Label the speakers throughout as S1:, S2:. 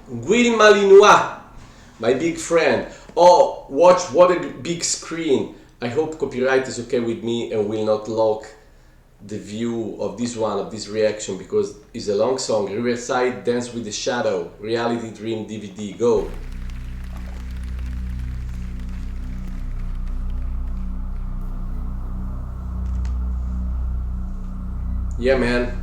S1: Guil Malinois, my big friend. Oh, watch, what a big screen. I hope copyright is okay with me and will not lock the view of this one, of this reaction, because it's a long song. Riverside, Dance with the Shadow, Reality Dream DVD, go. Yeah, man.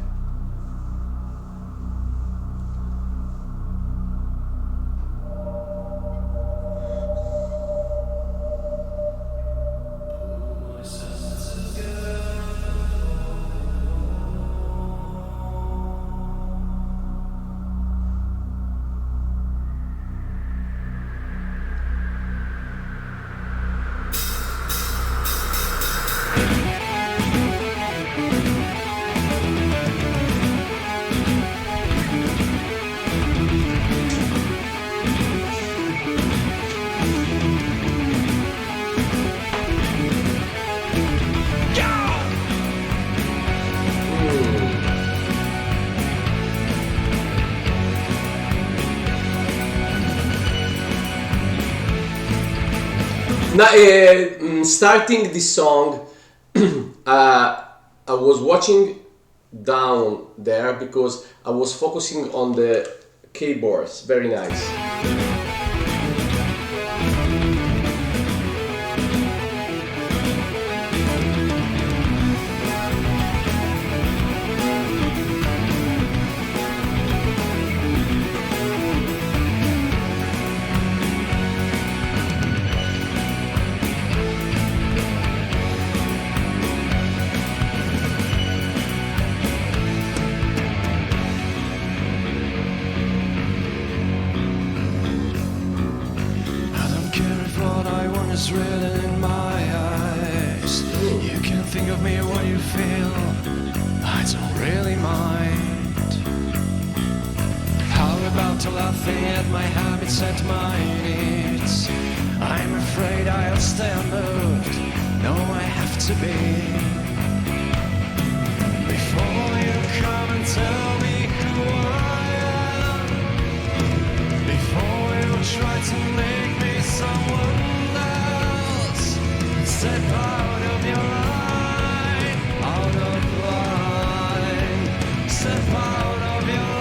S1: Now, starting this song, I was watching down there because I was focusing on the keyboards. Very nice.
S2: Is written in my eyes. You can think of me what you feel. I don't really mind. How about laughing at my habits and my needs? I'm afraid I'll stay unmoved. No, I have to be. Before you come and tell me who I am, before you try to make me someone, step out of your line, out of line. Step out of your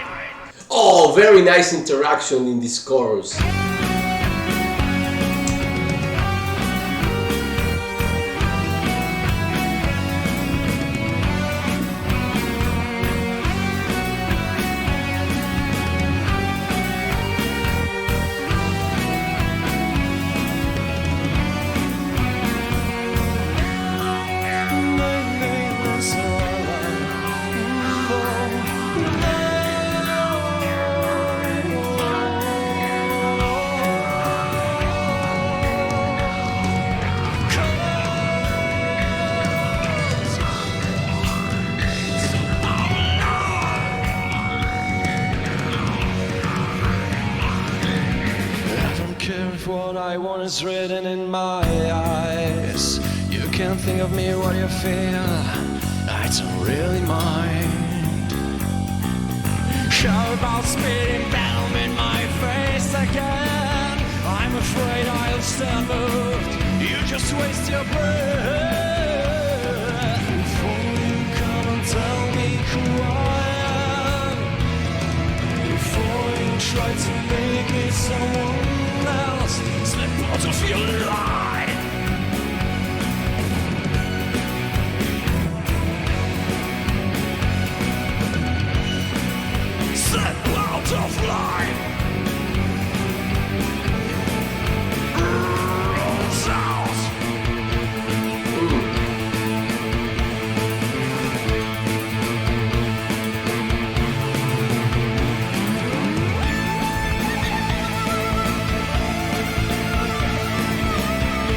S2: line.
S1: Oh, very nice interaction in this chorus.
S2: What I want is written in my eyes. You can think of me what you feel. I don't really mind. How about spitting down in my face again? I'm afraid I'll stand moved. You just waste your breath. Before you come and tell me who I am, before you try to make me someone else, step out of your line. Step out of line. Rolls out.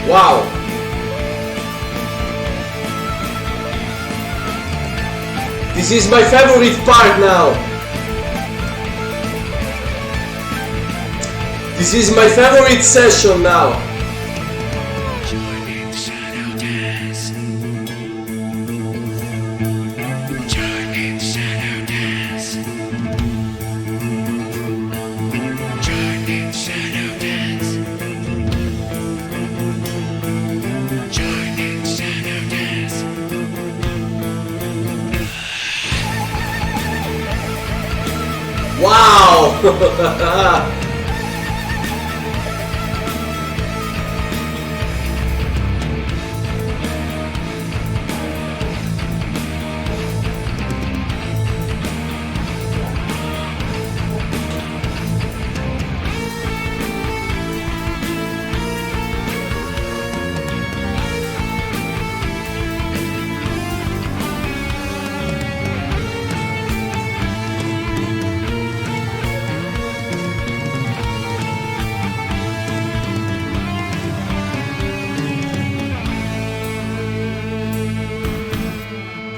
S1: Wow! This is my favorite part now! This is my favorite session now!
S2: Join in the shadow dance.
S1: Wow!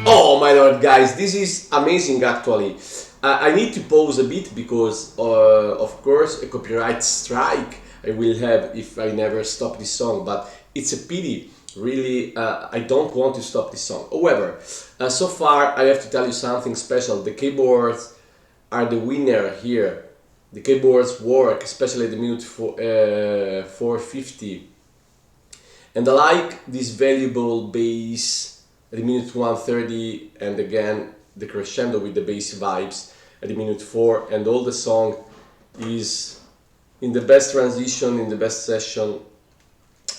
S1: Oh my lord, guys, this is amazing actually. I need to pause a bit because, of course, a copyright strike I will have if I never stop this song, but it's a pity. Really, I don't want to stop this song. However, so far I have to tell you something special. The keyboards are the winner here. The keyboards work, especially the minute 450. And I like this valuable bass at the minute 130, and again the crescendo with the bass vibes at the minute 4, and all the song is in the best transition, in the best session,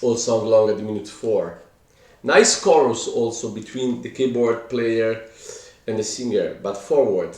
S1: all song long at the minute 4. Nice chorus also between the keyboard player and the singer, but forward.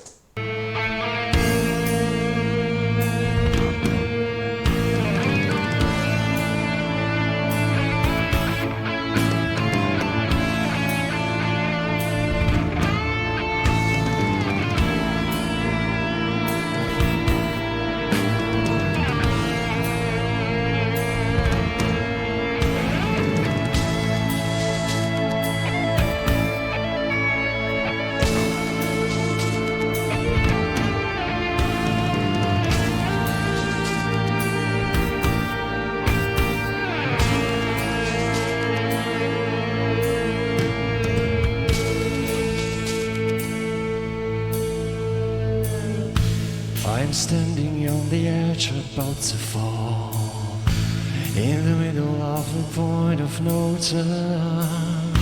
S2: I'm standing on the edge about to fall, in the middle of a point of no turn,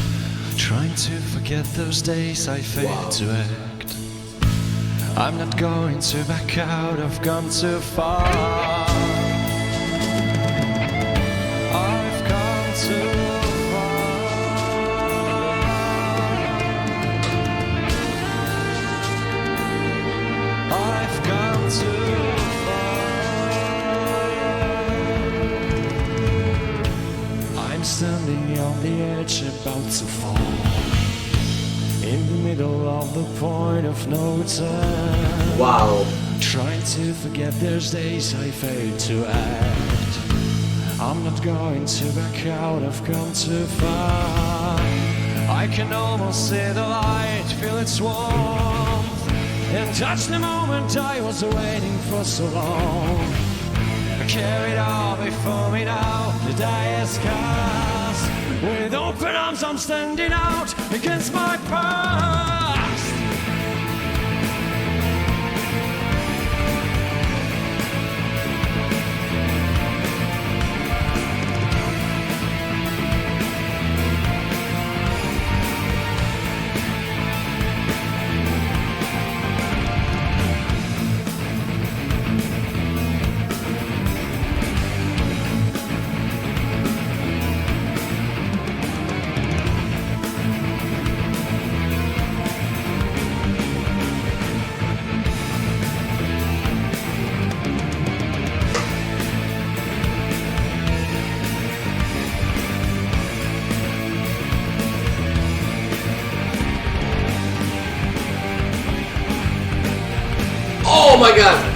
S2: trying to forget those days I failed to act. I'm not going to back out, I've gone too far. I've gone too standing on the edge about to fall, in the middle of the point of no turn.
S1: Wow.
S2: Trying to forget those days I failed to act. I'm not going to back out, I've come too far. I can almost see the light, feel its warmth, and touch the moment I was waiting for so long. Carry it all before me now, the day is cast. With open arms I'm standing out against my past.
S1: Oh my god!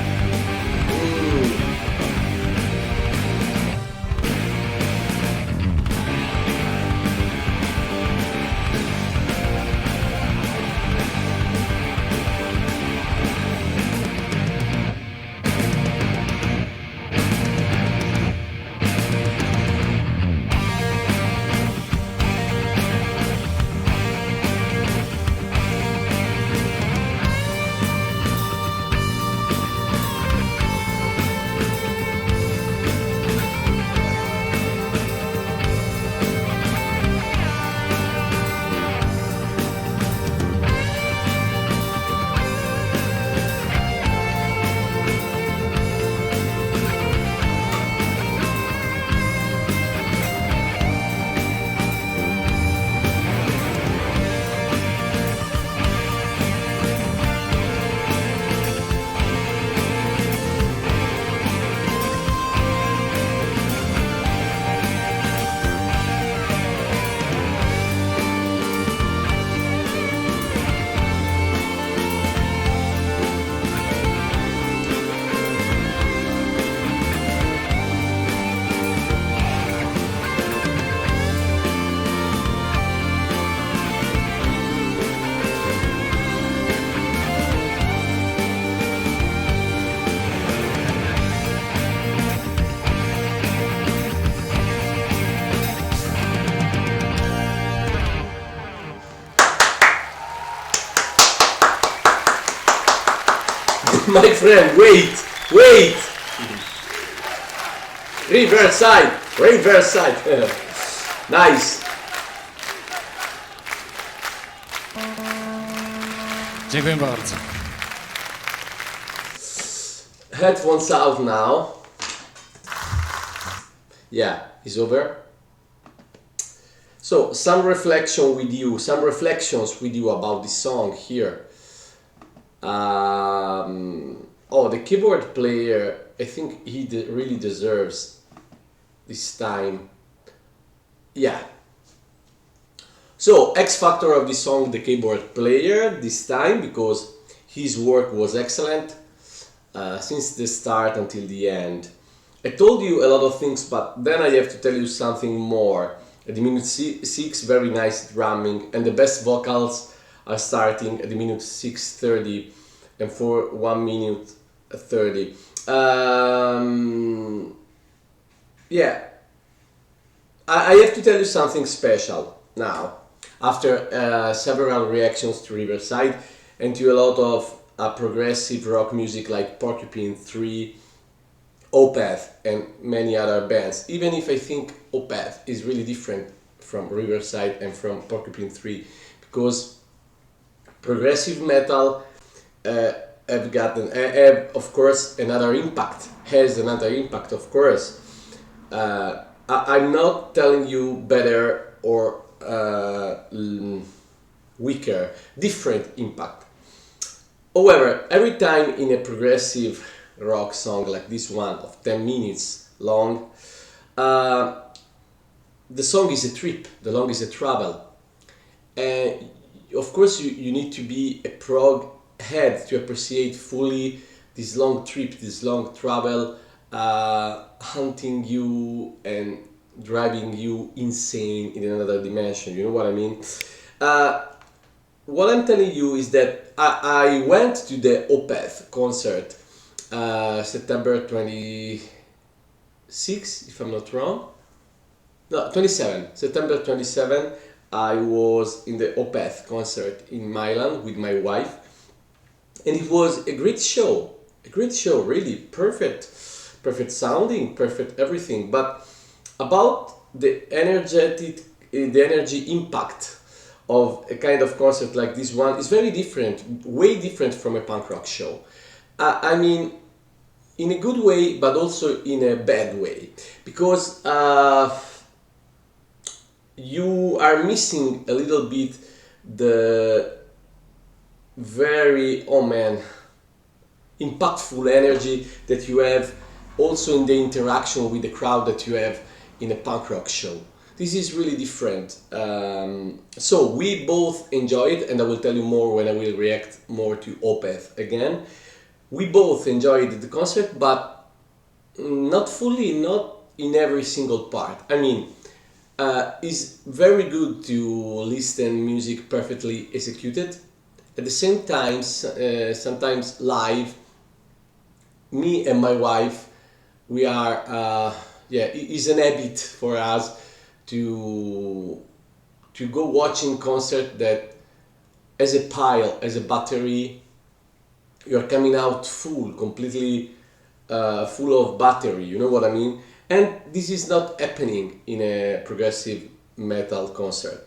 S1: My friend, wait, wait. Riverside, Riverside. Nice.
S2: Dziękuję bardzo.
S1: Headphones out now. Yeah, it's over. So some reflections with you about this song here. Oh, the keyboard player, I think he really deserves this time. Yeah. So X factor of this song, the keyboard player this time, because his work was excellent since the start until the end. I told you a lot of things, but then I have to tell you something more. At the minute 6, very nice drumming, and the best vocals are starting at the minute 6:30 and for 1 minute 30. Yeah, I have to tell you something special now. After several reactions to Riverside and to a lot of progressive rock music like Porcupine 3, Opeth and many other bands, even if I think Opeth is really different from Riverside and from Porcupine 3, because progressive metal have of course another impact, has another impact of course. I'm not telling you better or weaker, different impact. However, every time in a progressive rock song like this one of 10 minutes long, the song is a trip, the song is a travel, and of course you need to be a prog head to appreciate fully this long trip, this long travel, hunting you and driving you insane in another dimension, you know what I mean? What I'm telling you is that I went to the Opeth concert September 26, if I'm not wrong. No, 27. September 27, I was in the Opeth concert in Milan with my wife, and it was a great show. A great show, really perfect sounding, perfect everything. But about the energy impact of a kind of concert like this one is very different, way different from a punk rock show. I mean, in a good way, but also in a bad way, because you are missing a little bit the very, oh man, impactful energy that you have also in the interaction with the crowd that you have in a punk rock show. This is really different. So we both enjoyed it, and I will tell you more when I will react more to Opeth again. We both enjoyed the concert, but not fully, not in every single part. I mean, it's very good to listen music perfectly executed. At the same time, sometimes live, me and my wife, we are, it is an habit for us to go watching concert that as a pile, as a battery, you're coming out full, completely full of battery, you know what I mean? And this is not happening in a progressive metal concert.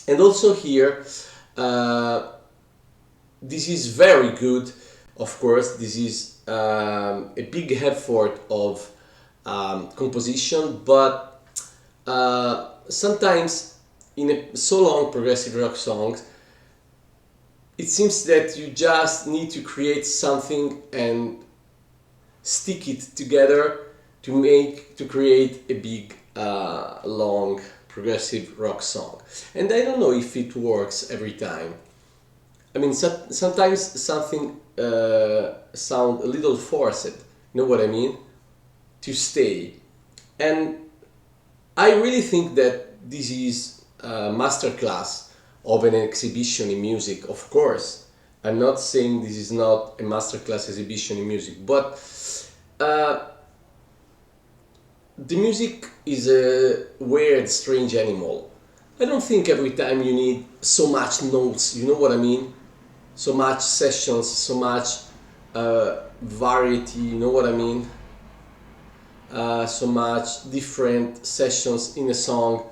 S1: And also here, this is very good, of course. This is a big effort of composition, but sometimes in a so long progressive rock songs, it seems that you just need to create something and stick it together to create a big long progressive rock song. And I don't know if it works every time. I mean, sometimes something sound a little forced, you know what I mean, to stay. And I really think that this is a masterclass of an exhibition in music. Of course, I'm not saying this is not a masterclass exhibition in music, but the music is a weird, strange animal. I don't think every time you need so much notes, you know what I mean? So much sessions, so much variety, you know what I mean? So much different sessions in a song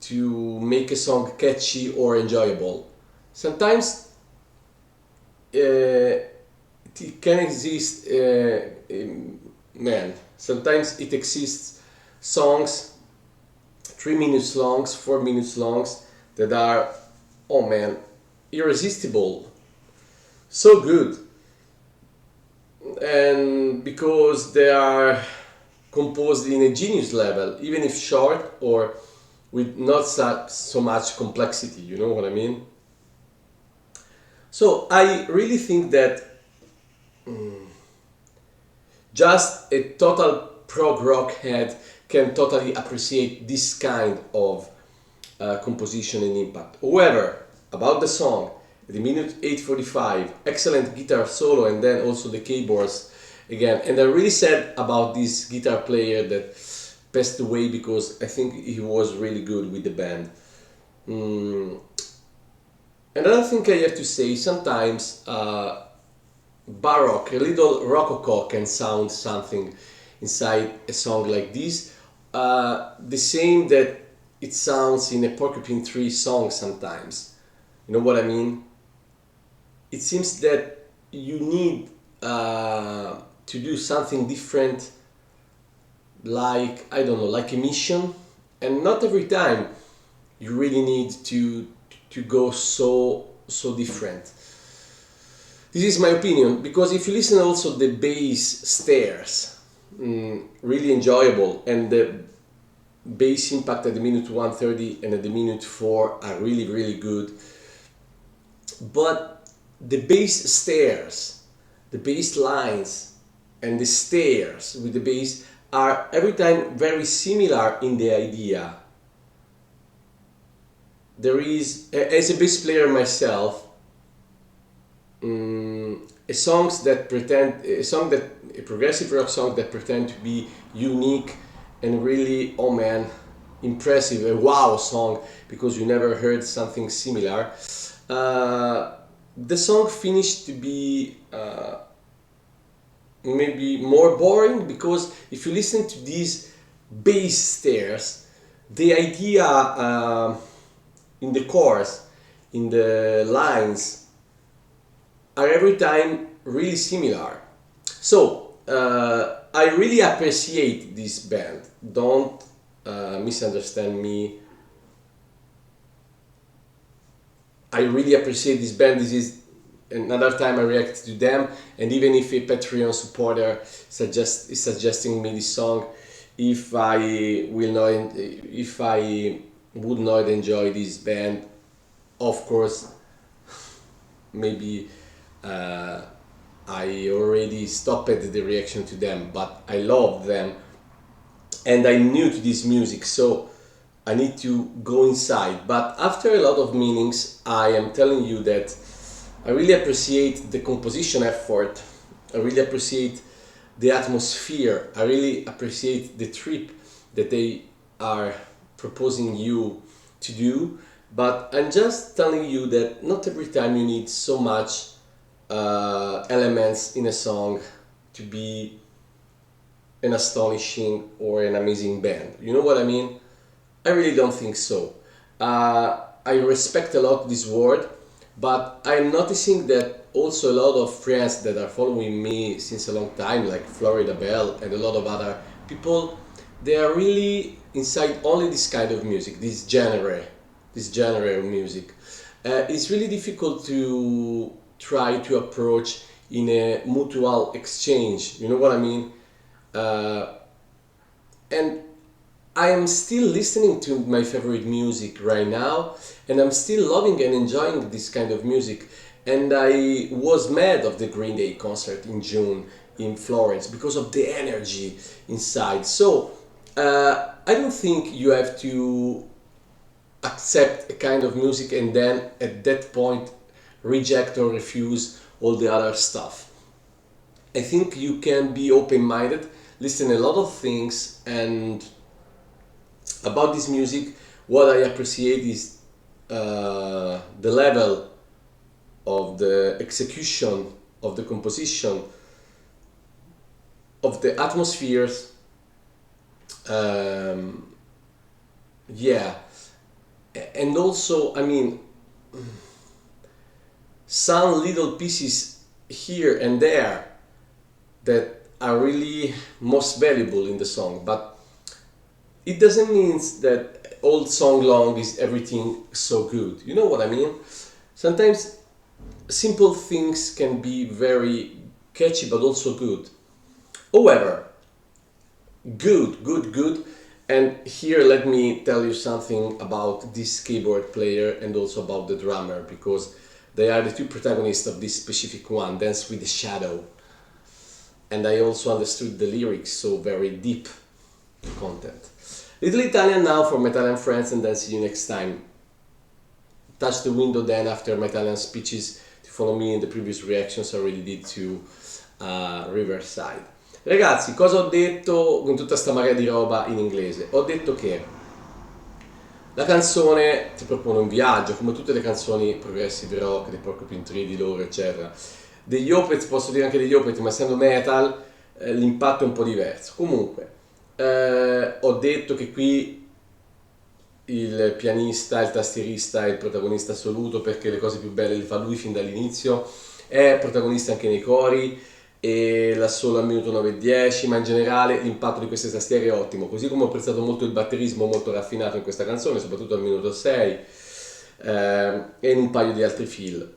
S1: to make a song catchy or enjoyable. Sometimes it can exist, man. Sometimes it exists songs 3 minutes longs, 4 minutes longs that are, oh man, irresistible, so good, and because they are composed in a genius level, even if short or with not so much complexity, you know what I mean? So I really think that just a total prog rock head can totally appreciate this kind of composition and impact. However, about the song, the minute 8:45, excellent guitar solo, and then also the keyboards again. And I'm really sad about this guitar player that passed away because I think he was really good with the band. Another thing I have to say, sometimes baroque, a little rococo can sound something inside a song like this. The same that it sounds in a Porcupine Tree song sometimes. You know what I mean? It seems that you need to do something different, like, I don't know, like a mission, and not every time you really need to go so different. This is my opinion, because if you listen also the bass stairs, really enjoyable, and the bass impact at the minute 130 and at the minute 4 are really good. But the bass stairs, the bass lines, and the stairs with the bass are every time very similar in the idea. There is, as a bass player myself, a progressive rock song that pretend to be unique and really, oh man, impressive, a wow song because you never heard something similar. The song finished to be maybe more boring, because if you listen to these bass stairs, the idea in the chorus, in the lines, are every time really similar. So I really appreciate this band. Don't misunderstand me. I really appreciate this band. This is another time I react to them, and even if a Patreon supporter is suggesting me this song, if I would not enjoy this band, of course, maybe I already stopped the reaction to them, but I love them and I'm new to this music, so I need to go inside. But after a lot of meanings, I am telling you that I really appreciate the composition effort, I really appreciate the atmosphere, I really appreciate the trip that they are proposing you to do. But I'm just telling you that not every time you need so much elements in a song to be an astonishing or an amazing band. You know what I mean? I really don't think so. I respect a lot this word, but I'm noticing that also a lot of friends that are following me since a long time, like Florida Bell and a lot of other people, they are really inside only this kind of music, this genre of music. It's really difficult to try to approach in a mutual exchange, you know what I mean? And I am still listening to my favorite music right now, and I'm still loving and enjoying this kind of music. And I was mad of the Green Day concert in June in Florence because of the energy inside. So I don't think you have to accept a kind of music and then at that point reject or refuse all the other stuff. I think you can be open-minded, listen a lot of things, and about this music, what I appreciate is the level of the execution of the composition, of the atmospheres. Yeah, and also, I mean, some little pieces here and there that are really most valuable in the song, but it doesn't mean that all song long is everything so good. You know what I mean? Sometimes simple things can be very catchy but also good. However, good. And here let me tell you something about this keyboard player and also about the drummer, because they are the two protagonists of this specific one, Dance with the Shadow. And I also understood the lyrics, so very deep content. Little Italian now for my Italian friends, and then see you next time. Touch the window then after my Italian speeches to follow me in the previous reactions I already did to Riverside. Ragazzi, cosa ho detto con tutta sta marea di roba in inglese? Ho detto che la canzone ti propone un viaggio, come tutte le canzoni progressive rock, dei Porcupine Tree, di loro, eccetera. Degli Opeth, posso dire anche degli Opeth, ma essendo metal l'impatto è un po' diverso. Comunque, ho detto che qui il pianista, il tastierista è il protagonista assoluto, perché le cose più belle le fa lui fin dall'inizio, è protagonista anche nei cori e la solo al minuto 9:10, ma in generale l'impatto di queste tastiere è ottimo, così come ho apprezzato molto il batterismo molto raffinato in questa canzone, soprattutto al minuto 6 e in un paio di altri fill.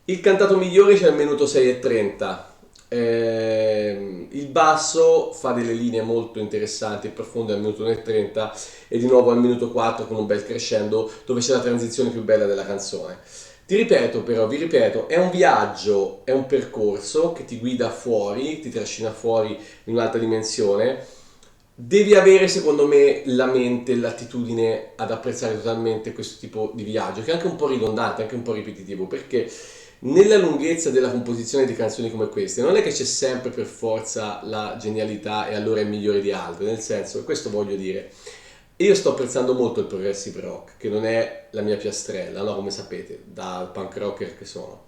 S1: Il cantato migliore c'è al minuto 6:30. Il basso fa delle linee molto interessanti e profonde al minuto 1:30 e di nuovo al minuto 4 con un bel crescendo dove c'è la transizione più bella della canzone. Ti ripeto però, vi ripeto, è un viaggio, è un percorso che ti guida fuori, ti trascina fuori in un'altra dimensione. Devi avere, secondo me, la mente, l'attitudine ad apprezzare totalmente questo tipo di viaggio, che è anche un po' ridondante, anche un po' ripetitivo, perché nella lunghezza della composizione di canzoni come queste non è che c'è sempre per forza la genialità e allora è migliore di altre, nel senso, questo voglio dire, io sto apprezzando molto il progressive rock, che non è la mia piastrella, no? Come sapete, da punk rocker che sono.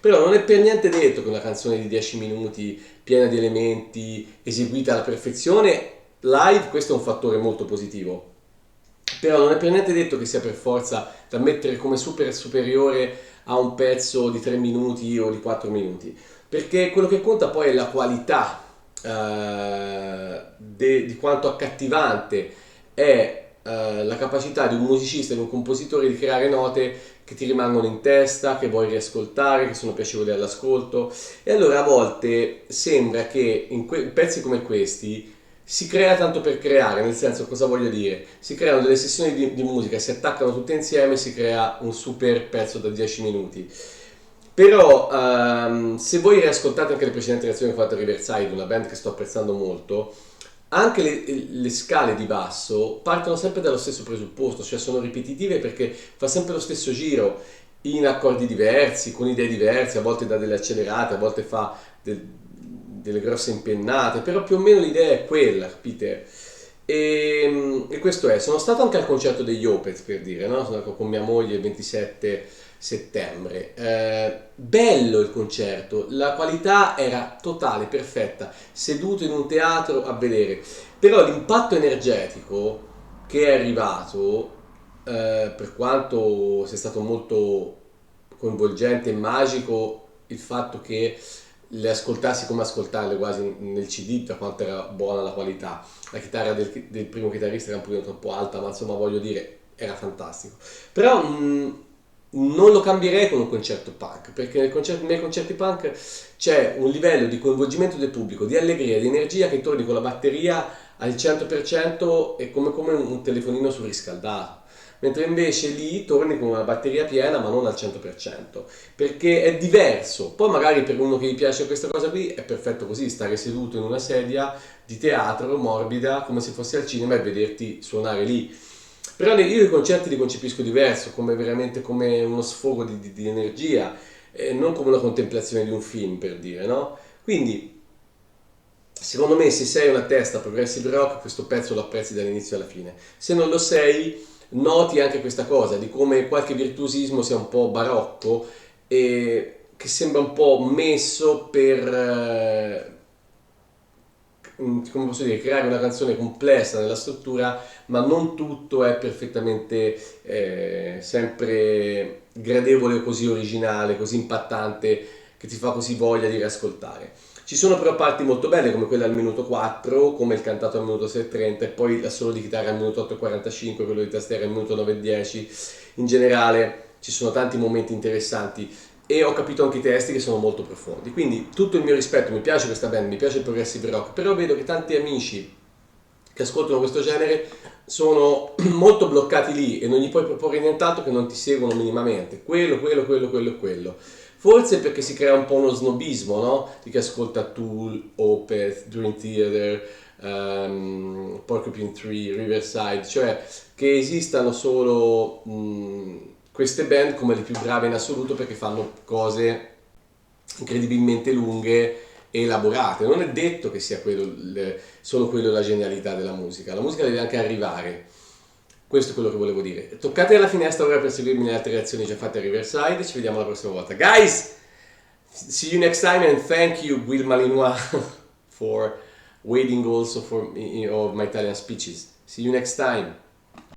S1: Però non è per niente detto che una canzone di 10 minuti, piena di elementi, eseguita alla perfezione, live, questo è un fattore molto positivo. Però non è per niente detto che sia per forza da mettere come superiore a un pezzo di 3 minuti o di 4 minuti, perché quello che conta poi è la qualità di quanto accattivante è la capacità di un musicista, di un compositore di creare note che ti rimangono in testa, che vuoi riascoltare, che sono piacevoli all'ascolto. E allora a volte sembra che in pezzi come questi si crea tanto per creare, nel senso, cosa voglio dire? Si creano delle sessioni di musica, si attaccano tutte insieme e si crea un super pezzo da 10 minuti. Però se voi riascoltate anche le precedenti reazioni che ho fatto a Riverside, una band che sto apprezzando molto, anche le scale di basso partono sempre dallo stesso presupposto, cioè sono ripetitive perché fa sempre lo stesso giro in accordi diversi, con idee diverse, a volte dà delle accelerate, a volte fa delle grosse impennate, però più o meno l'idea è quella, capite? E questo è. Sono stato anche al concerto degli Opeth, per dire, no? Sono andato con mia moglie il 27 settembre. Bello il concerto, la qualità era totale, perfetta, seduto in un teatro a vedere, però l'impatto energetico che è arrivato, per quanto sia stato molto coinvolgente e magico il fatto che le ascoltassi come ascoltarle quasi nel CD, da quanto era buona la qualità. La chitarra del primo chitarrista era un pochino troppo alta, ma insomma voglio dire, era fantastico. Però non lo cambierei con un concerto punk, perché nei concerti punk c'è un livello di coinvolgimento del pubblico, di allegria, di energia che torni con la batteria al 100% e come un telefonino surriscaldato. Mentre invece lì torni con una batteria piena ma non al 100%, perché è diverso. Poi magari per uno che gli piace questa cosa qui è perfetto così, stare seduto in una sedia di teatro morbida come se fossi al cinema e vederti suonare lì. Però io i concerti li concepisco diverso, come veramente come uno sfogo di energia, non come una contemplazione di un film, per dire, no? Quindi secondo me se sei una testa progressive rock questo pezzo lo apprezzi dall'inizio alla fine. Se non lo sei, noti anche questa cosa di come qualche virtuosismo sia un po' barocco e che sembra un po' messo per come posso dire, creare una canzone complessa nella struttura, ma non tutto è perfettamente sempre gradevole o così originale, così impattante, che ti fa così voglia di riascoltare. Ci sono però parti molto belle come quella al minuto 4, come il cantato al minuto 6.30 e poi l'assolo di chitarra al minuto 8.45, quello di tastiera al minuto 9.10. In generale ci sono tanti momenti interessanti e ho capito anche i testi che sono molto profondi. Quindi tutto il mio rispetto, mi piace questa band, mi piace il progressive rock, però vedo che tanti amici che ascoltano questo genere sono molto bloccati lì e non gli puoi proporre nient'altro che non ti seguono minimamente. Quello. Forse perché si crea un po' uno snobismo, no? Di chi ascolta Tool, Opeth, Dream Theater, Porcupine Tree, Riverside, cioè che esistano solo queste band come le più brave in assoluto perché fanno cose incredibilmente lunghe e elaborate. Non è detto che sia solo quello la genialità della musica. La musica deve anche arrivare. Questo è quello che volevo dire. Toccate alla finestra ora per seguirmi nelle altre reazioni già fatte a Riverside. Ci vediamo la prossima volta. Guys, see you next time and thank you, Will Malinois, for waiting also for me, of my Italian speeches. See you next time.